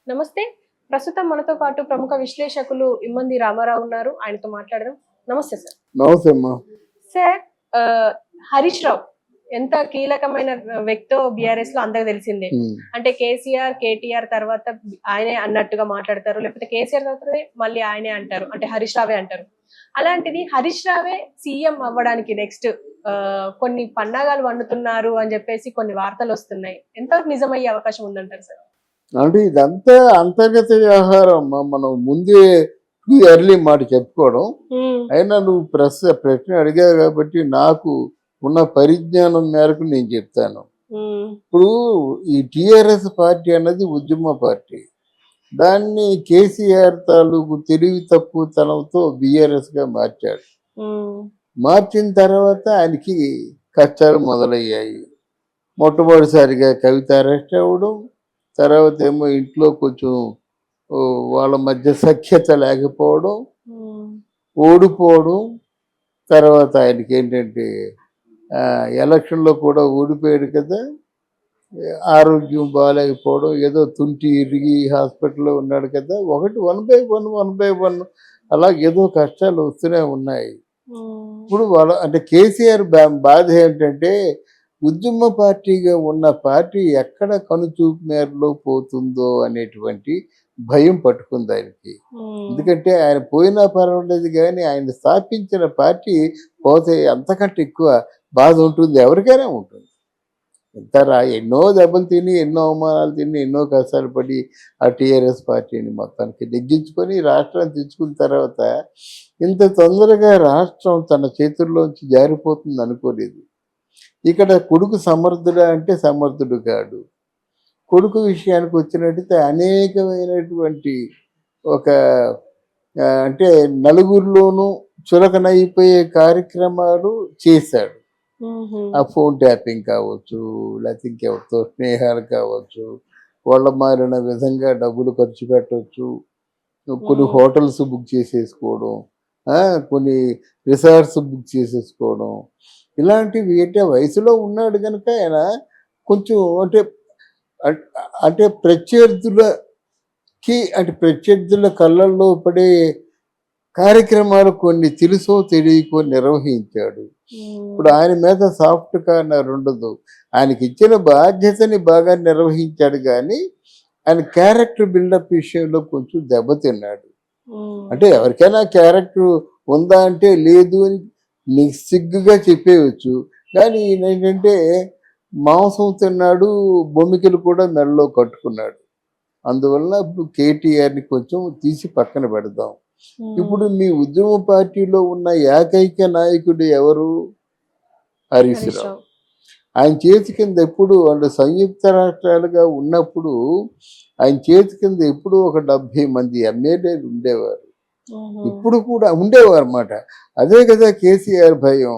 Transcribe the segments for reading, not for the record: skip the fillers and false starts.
నమస్తే. ప్రస్తుతం మనతో పాటు ప్రముఖ విశ్లేషకులు ఇమ్మంది రామారావు ఉన్నారు. ఆయనతో మాట్లాడదాం. నమస్తే సార్. నమస్తే అమ్మా. సార్ హరీష్ రావు ఎంత కీలకమైన వ్యక్తో బీఆర్ఎస్ లో అందరికి తెలిసిందే. అంటే కేసీఆర్, కేటీఆర్ తర్వాత ఆయనే అన్నట్టుగా మాట్లాడతారు, లేకపోతే కేసీఆర్ తర్వాత మళ్ళీ ఆయనే అంటారు, అంటే హరీష్ రావే అంటారు. అలాంటిది హరీష్ రావే సీఎం అవ్వడానికి నెక్స్ట్ కొన్ని పన్నాగాలు వండుతున్నారు అని చెప్పేసి కొన్ని వార్తలు వస్తున్నాయి. ఎంతవరకు నిజమయ్యే అవకాశం ఉందంటారు సార్? అంటే ఇదంతా అంతర్గత వ్యవహారం అమ్మా. మనం ముందే ఎర్లీ మాట చెప్పుకోవడం. అయినా నువ్వు ప్రశ్న అడిగావు కాబట్టి నాకు ఉన్న పరిజ్ఞానం మేరకు నేను చెప్తాను. ఇప్పుడు ఈ టిఆర్ఎస్ పార్టీ అన్నది ఉద్యమ పార్టీ. దాన్ని కేసీఆర్ తాలూకు తెలివి తక్కువ తనంతో బీఆర్ఎస్ గా మార్చాడు. మార్చిన తర్వాత ఆయనకి కష్టాలు మొదలయ్యాయి. మొట్టమొదటిసారిగా కవిత అరెస్ట్ అవ్వడం, తర్వాత ఏమో ఇంట్లో కొంచెం వాళ్ళ మధ్య సఖ్యత లేకపోవడం, ఓడిపోవడం. తర్వాత ఆయనకి ఏంటంటే ఎలక్షన్లో కూడా ఓడిపోయాడు కదా, ఆరోగ్యం బాగాలేకపోవడం, ఏదో తుంటి ఇరిగి హాస్పిటల్లో ఉన్నాడు కదా. ఒకటి 1/1 అలా ఏదో కష్టాలు వస్తూనే ఉన్నాయి. ఇప్పుడు వాళ్ళ అంటే కేసీఆర్ బాధ ఏంటంటే ఉద్యమ పార్టీగా ఉన్న పార్టీ ఎక్కడ కనుచూపు మేరలో పోతుందో అనేటువంటి భయం పట్టుకుంది ఆయనకి. ఎందుకంటే ఆయన పోయినా పర్వాలేదు, కానీ ఆయన స్థాపించిన పార్టీ పోతే అంతకంటే ఎక్కువ బాధ ఉంటుంది, ఎవరికైనా ఉంటుంది. ఎన్నో దెబ్బలు తిని, ఎన్నో అవమానాలు తిని, ఎన్నో కష్టాలు పడి ఆ టీఆర్ఎస్ పార్టీని మొత్తానికి నెగ్గించుకొని రాష్ట్రాన్ని తెచ్చుకున్న తర్వాత ఇంత తొందరగా రాష్ట్రం తన చేతుల్లోంచి జారిపోతుంది అనుకోలేదు. ఇక్కడ కొడుకు సమర్థుడా అంటే సమర్థుడు కాడు. కొడుకు విషయానికి వచ్చినట్టయితే అనేకమైనటువంటి ఒక అంటే నలుగురిలోనూ చులకనైపోయే కార్యక్రమాలు చేశాడు. ఆ ఫోన్ ట్యాపింగ్ కావచ్చు, లేకపోతే ఇంకెవరితో స్నేహాలు కావచ్చు, వాళ్ళ మారిన విధంగా డబ్బులు ఖర్చు పెట్టవచ్చు, కొన్ని హోటల్స్ బుక్ చేసేసుకోవడం, కొన్ని రిసార్ట్స్ బుక్ చేసేసుకోవడం, ఇలాంటివి. అంటే వయసులో ఉన్నాడు కనుక ఆయన కొంచెం అంటే ప్రత్యర్థుల కళ్ళల్లో పడే కార్యక్రమాలు కొన్ని తెలుసో తెలియకో నిర్వహించాడు. ఇప్పుడు ఆయన మీద సాఫ్ట్ కార్నర్ ఉండదు. ఆయనకి ఇచ్చిన బాధ్యతని బాగా నిర్వహించాడు, కానీ ఆయన క్యారెక్టర్ బిల్డప్ విషయంలో కొంచెం దెబ్బతిన్నాడు. అంటే ఎవరికైనా క్యారెక్టర్ ఉందా అంటే లేదు అని సిగ్గుగా చెప్పేయచ్చు, కానీ ఈయన ఏంటంటే మాంసం తిన్నాడు, బొమ్మికలు కూడా మెడలో కట్టుకున్నాడు. అందువల్ల ఇప్పుడు కేటీఆర్ని కొంచెం తీసి పక్కన పెడదాం. ఇప్పుడు మీ ఉద్యమ పార్టీలో ఉన్న ఏకైక నాయకుడు ఎవరు? హరీష్ రావు. ఆయన చేతి కింద ఎప్పుడు అంటే సంయుక్త రాష్ట్రాలుగా ఉన్నప్పుడు ఆయన చేతి కింద ఎప్పుడు ఒక 70 మంది ఎమ్మెల్యేలు ఉండేవారు. ఇప్పుడు కూడా ఉండేవారు అన్నమాట. అదే కదా కేసీఆర్ భయం.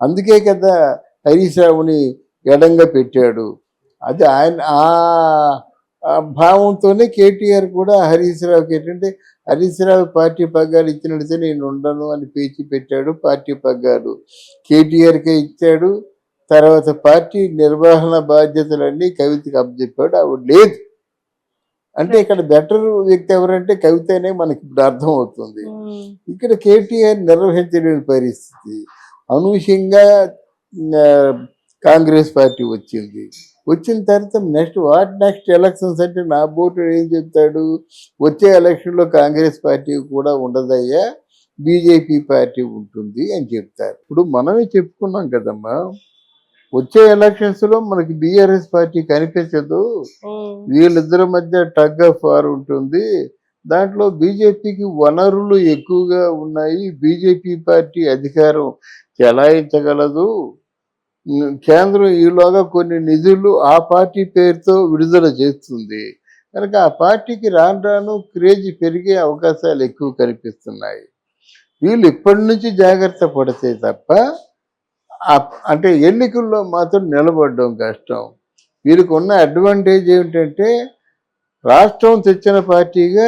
అందుకే కదా హరీష్ రావుని ఎడంగా పెట్టాడు. అది ఆయన ఆ భావంతోనే కేటీఆర్ కూడా హరీష్ రావుకి ఏంటంటే హరీష్ రావు పార్టీ పగ్గాలు ఇచ్చినట్లయితే నేను ఉండను అని పేచి పెట్టాడు. పార్టీ పగ్గాలు కేటీఆర్కే ఇచ్చాడు. తర్వాత పార్టీ నిర్వహణ బాధ్యతలన్నీ కవితకి అప్పచెప్పాడు. ఆవిడ లేదు. అంటే ఇక్కడ బెటర్ వ్యక్తి ఎవరంటే కవితనే మనకి ఇప్పుడు అర్థం అవుతుంది. ఇక్కడ కేటీఆర్ నిర్వహించలేని పరిస్థితి. అనూహ్యంగా కాంగ్రెస్ పార్టీ వచ్చింది. వచ్చిన తర్వాత నెక్స్ట్ ఎలక్షన్స్ అంటే నా బోటు ఏం చెప్తాడు, వచ్చే ఎలక్షన్లో కాంగ్రెస్ పార్టీ కూడా ఉండదయ్యా, బీజేపీ పార్టీ ఉంటుంది అని చెప్తారు. ఇప్పుడు మనమే చెప్పుకున్నాం కదమ్మా, వచ్చే ఎలక్షన్స్ లో మనకి బీఆర్ఎస్ పార్టీ కనిపించదు, వీళ్ళిద్దరి మధ్య టగ్ ఆఫ్ వార్ ఉంటుంది. దాంట్లో బీజేపీకి వనరులు ఎక్కువగా ఉన్నాయి, బీజేపీ పార్టీ అధికారం చెలాయించగలదు, కేంద్రం ఈలోగా కొన్ని నిధులు ఆ పార్టీ పేరుతో విడుదల చేస్తుంది కనుక ఆ పార్టీకి రాను రాను క్రేజ్ పెరిగే అవకాశాలు ఎక్కువ కనిపిస్తున్నాయి. వీళ్ళు ఇప్పటి నుంచి జాగ్రత్త పడితే తప్ప అంటే ఎన్నికల్లో మాత్రం నిలబడడం కష్టం. వీరికి ఉన్న అడ్వాంటేజ్ ఏమిటంటే రాష్ట్రం తెచ్చిన పార్టీగా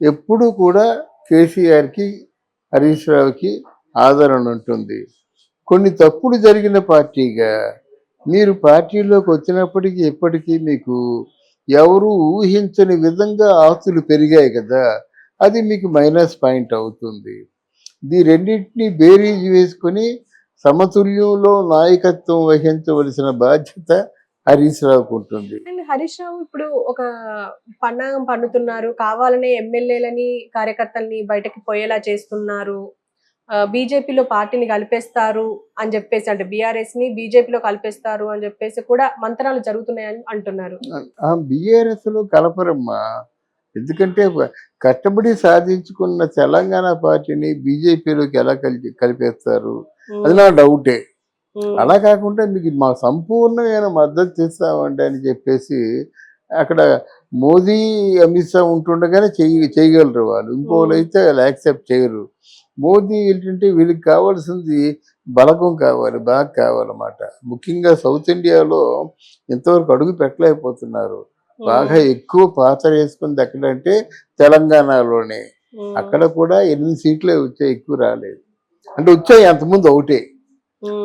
ఎప్పుడూ కూడా కేసీఆర్కి, హరీష్ రావుకి ఆదరణ ఉంటుంది. కొన్ని తప్పులు జరిగిన పార్టీగా మీరు పార్టీలోకి వచ్చినప్పటికీ ఎప్పటికీ మీకు ఎవరు ఊహించని విధంగా ఆస్తులు పెరిగాయి కదా, అది మీకు మైనస్ పాయింట్ అవుతుంది. ఈ రెండింటినీ బేరీజ్ వేసుకొని సమతుల్యంలో నాయకత్వం వహించవలసిన బాధ్యత హరీష్ రావుకు ఉంటుంది. అండ్ హరీష్ రావు ఇప్పుడు ఒక పన్నాగం పన్నుతున్నారు, కావాలనే ఎమ్మెల్యేలని కార్యకర్తల్ని బయటకి పోయేలా చేస్తున్నారు, బీజేపీలో పార్టీని కలిపేస్తారు అని చెప్పేసి, అంటే బీఆర్ఎస్ ని బీజేపీలో కలిపేస్తారు అని చెప్పేసి కూడా మంత్రాలు జరుగుతున్నాయని అంటున్నారు. ఆ బీఆర్ఎస్ లో కలపరమ్మా, ఎందుకంటే కష్టపడి సాధించుకున్న తెలంగాణ పార్టీని బీజేపీలోకి ఎలా కలిపేస్తారు, అది నా డౌటే. అలా కాకుండా మీకు మా సంపూర్ణమైన మద్దతు ఇస్తామండి అని చెప్పేసి అక్కడ మోదీ అమిత్ షా ఉంటుండగానే చేయగలరు వాళ్ళు, ఇంకోళ్ళు అయితే వాళ్ళు యాక్సెప్ట్ చేయరు. మోదీ ఏంటంటే వీళ్ళకి కావాల్సింది బలగం కావాలి, బాగా కావాలన్నమాట. ముఖ్యంగా సౌత్ ఇండియాలో ఇంతవరకు అడుగు పెట్టలేకపోతున్నారు. బాగా ఎక్కువ పాత్ర వేసుకుంది ఎక్కడంటే తెలంగాణలోనే. అక్కడ కూడా 8 సీట్లే వచ్చాయి, ఎక్కువ రాలేదు. అంటే వచ్చాయి అంతకుముందు ఒకటే.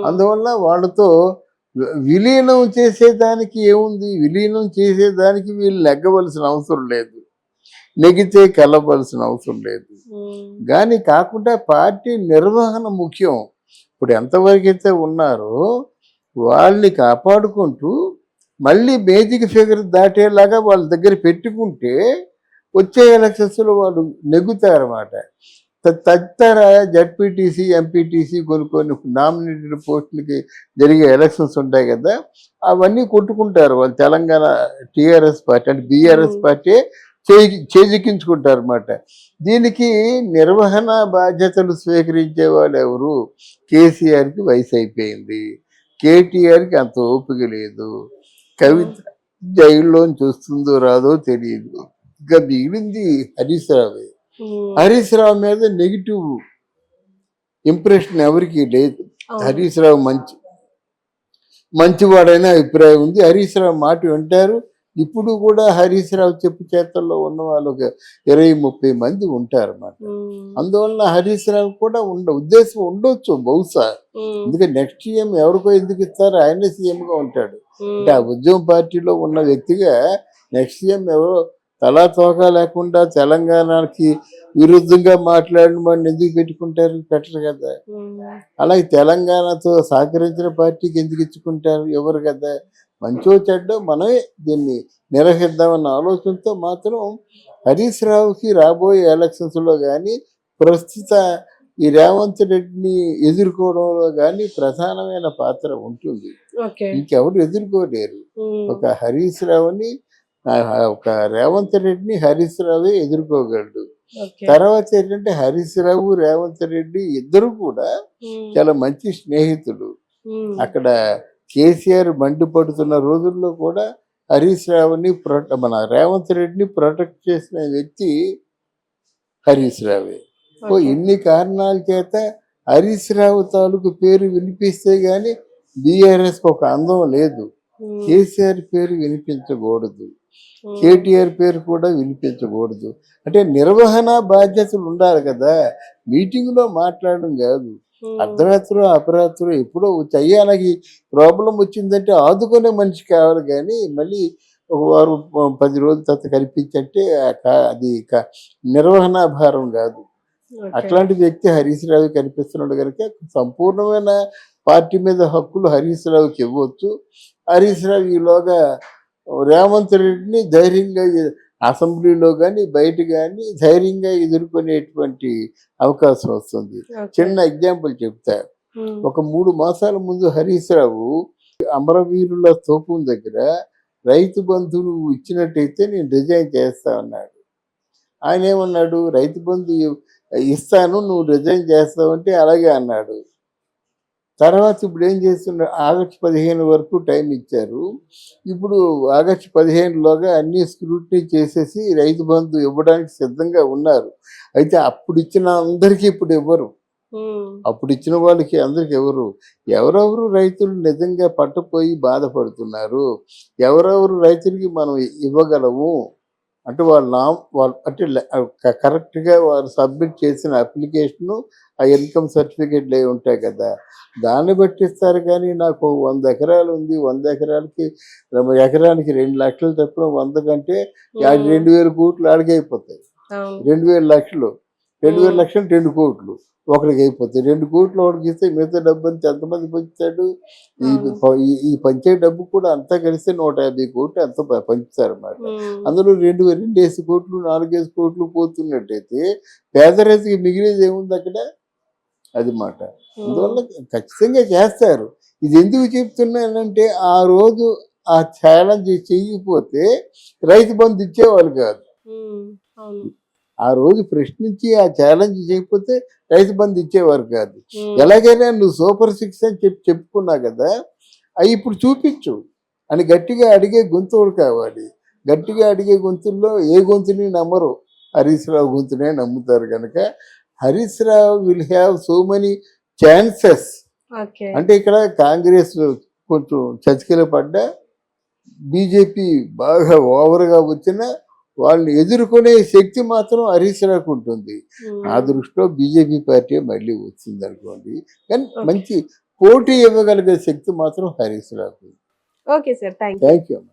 అందువల్ల వాళ్ళతో విలీనం చేసేదానికి ఏముంది, విలీనం చేసేదానికి వీళ్ళు నెగ్గవలసిన అవసరం లేదు, నెగితే కలవలసిన అవసరం లేదు. కానీ కాకుండా పార్టీ నిర్వహణ ముఖ్యం. ఇప్పుడు ఎంతవరకు అయితే ఉన్నారో వాళ్ళని కాపాడుకుంటూ మళ్ళీ మేజిక్ ఫిగర్ దాటేలాగా వాళ్ళ దగ్గర పెట్టుకుంటే వచ్చే ఎలక్షన్స్లో వాళ్ళు నెగ్గుతారన్నమాట. తదితర జడ్పీటీసీ, ఎంపీటీసీ కొన్ని నామినేటెడ్ పోస్టులకి జరిగే ఎలక్షన్స్ ఉంటాయి కదా, అవన్నీ కొట్టుకుంటారు వాళ్ళు. తెలంగాణ టీఆర్ఎస్ పార్టీ అంటే బీఆర్ఎస్ పార్టీ చేజిక్కించుకుంటారు అన్నమాట. దీనికి నిర్వహణ బాధ్యతలు స్వీకరించే వాళ్ళు ఎవరు? కేసీఆర్కి వయసు అయిపోయింది, కేటీఆర్కి అంత ఓపిక లేదు, కవిత జైల్లోని చూస్తుందో రాదో తెలియదు. ఇంకా మిగిలింది హరీష్ రావు. హరీష్ రావు మీద నెగిటివ్ ఇంప్రెషన్ ఎవరికి లేదు. హరీష్ రావు మంచివాడైన అభిప్రాయం ఉంది. హరీష్ రావు మాట వింటారు. ఇప్పుడు కూడా హరీష్ రావు చెప్పు చేతల్లో ఉన్న వాళ్ళు ఒక 20-30 మంది ఉంటారు అన్నమాట. అందువల్ల హరీష్ రావు కూడా ఉద్దేశం ఉండొచ్చు బహుశా. ఎందుకంటే నెక్స్ట్ సీఎం ఎవరికో ఎందుకు ఇస్తారు, ఆయనే సీఎంగా ఉంటాడు. అంటే ఆ ఉద్యమ పార్టీలో ఉన్న వ్యక్తిగా నెక్స్ట్ సీఎం ఎవరో తలా తోక లేకుండా తెలంగాణకి విరుద్ధంగా మాట్లాడిన వాడిని ఎందుకు పెట్టుకుంటారు? పెట్టరు కదా. అలాగే తెలంగాణతో సహకరించిన పార్టీకి ఎందుకు ఇచ్చుకుంటారు? ఎవరు కదా. మంచో చెడ్డో మనమే దీన్ని నిర్వహిద్దామన్న ఆలోచనతో మాత్రం హరీష్ రావుకి రాబోయే ఎలక్షన్స్లో కానీ ప్రస్తుత ఈ రేవంత్ రెడ్డిని ఎదుర్కోవడంలో కానీ ప్రధానమైన పాత్ర ఉంటుంది. ఇంకెవరు ఎదుర్కోలేరు. ఒక హరీష్ రావుని, ఒక రేవంత్ రెడ్డిని హరీష్ రావే ఎదుర్కోగలడు. తర్వాత ఏంటంటే హరీష్ రావు, రేవంత్ రెడ్డి ఇద్దరు కూడా చాలా మంచి స్నేహితులు. అక్కడ కేసీఆర్ మండిపడుతున్న రోజుల్లో కూడా హరీష్ రావుని మన రేవంత్ రెడ్డిని ప్రొటెక్ట్ చేసిన వ్యక్తి హరీష్ రావే. ఇన్ని కారణాల చేత హరీష్ రావు తాలూకు పేరు వినిపిస్తే గానీ బీఆర్ఎస్ ఒక అందం లేదు. కేసీఆర్ పేరు వినిపించకూడదు, కేటీఆర్ పేరు కూడా వినిపించకూడదు. అంటే నిర్వహణ బాధ్యతలు ఉండాలి కదా. మీటింగ్లో మాట్లాడడం కాదు, అర్ధరాత్రి అపరాత్రి ఎప్పుడో చెయ్యాలకి ప్రాబ్లం వచ్చిందంటే ఆదుకునే మనిషి కావాలి. కానీ మళ్ళీ ఒక వారం 10 రోజుల తర్వాత కల్పించంటే అది నిర్వహణ భారం కాదు. అట్లాంటి వ్యక్తి హరీష్ రావు కనిపిస్తున్నాడు కనుక సంపూర్ణమైన పార్టీ మీద హక్కులు హరీష్ రావుకి ఇవ్వచ్చు. హరీష్ రావు ఈలోగా రేవంత్ రెడ్డిని ధైర్యంగా అసెంబ్లీలో కానీ బయట కానీ ధైర్యంగా ఎదుర్కొనేటువంటి అవకాశం వస్తుంది. చిన్న ఎగ్జాంపుల్ చెప్తా. ఒక 3 మాసాల ముందు హరీష్ రావు అమరవీరుల స్తూపం దగ్గర రైతు బంధువులు ఇచ్చినట్టయితే నేను రిజైన్ చేస్తా అన్నాడు. ఆయన ఏమన్నాడు, రైతు బంధు ఇస్తాను నువ్వు రిజైన్ చేస్తావంటే అలాగే అన్నాడు. తర్వాత ఇప్పుడు ఏం చేస్తున్నారు, ఆగస్టు 15 వరకు టైం ఇచ్చారు. ఇప్పుడు ఆగస్టు 15లోగా అన్ని స్క్రూటినీ చేసేసి రైతు బంధు ఇవ్వడానికి సిద్ధంగా ఉన్నారు. అయితే అప్పుడు ఇచ్చిన అందరికీ ఇప్పుడు ఇవ్వరు. అప్పుడు ఇచ్చిన వాళ్ళకి అందరికి ఎవరెవరు రైతులు నిజంగా పట్టపోయి బాధపడుతున్నారు, ఎవరెవరు రైతులకి మనం ఇవ్వగలము అంటే వాళ్ళు అంటే కరెక్ట్గా వారు సబ్మిట్ చేసిన అప్లికేషను ఆ ఇన్కమ్ సర్టిఫికేట్లు అవి ఉంటాయి కదా, దాన్ని బట్టి ఇస్తారు. కానీ నాకు 100 ఎకరాలు ఉంది, 100 ఎకరాలకి ఎకరానికి 2 లక్షలు తప్ప 100 కంటే 2,000 కోట్లు ఆడికి అయిపోతాయి. 2,000 లక్షలు 2,000 లక్షలు 2 కోట్లు ఒకరికి అయిపోతాయి. 2 కోట్లు ఒకరికి ఇస్తే మిగతా డబ్బు అంతా ఎంతమంది పంచుతాడు? ఈ పంచే డబ్బు కూడా అంతా కలిస్తే 150 కోట్లు ఎంతో పంచుతారు అన్నమాట. అందులో 2 కోట్లు 4 కోట్లు పోతున్నట్టయితే పేదరైతుకి మిగిలేది ఏముంది అక్కడ? అది మాట. అందువల్ల ఖచ్చితంగా చేస్తారు. ఇది ఎందుకు చెప్తున్నానంటే, ఆ రోజు ఆ ఛాలెంజ్ చెయ్యకపోతే రైతు బంధు ఇచ్చేవాళ్ళు కాదు. ఆ రోజు ప్రశ్నించి ఆ ఛాలెంజ్ చేయకపోతే రైతు బంధు ఇచ్చేవారు కాదు. ఎలాగైనా నువ్వు సూపర్ 6 అని చెప్పుకున్నా కదా, అవి ఇప్పుడు చూపించు అని గట్టిగా అడిగే గొంతుడు కావాలి. గట్టిగా అడిగే గొంతుల్లో ఏ గొంతుని నమ్మరు, హరీష్ రావు గొంతునే నమ్ముతారు. కనుక Harish Rao will have so many chances. అంటే ఇక్కడ కాంగ్రెస్ కొంచెం చతికిల పడ్డా, బీజేపీ బాగా ఓవర్గా వచ్చినా వాళ్ళని ఎదుర్కొనే శక్తి మాత్రం హరీష్ రావుకు ఉంటుంది. ఆ దృష్టిలో బీజేపీ పార్టీ మళ్ళీ వచ్చింది అనుకోండి, కానీ మంచి పోటీ ఇవ్వగలిగే శక్తి మాత్రం హరీష్ రావుకు. Okay sir, thank you.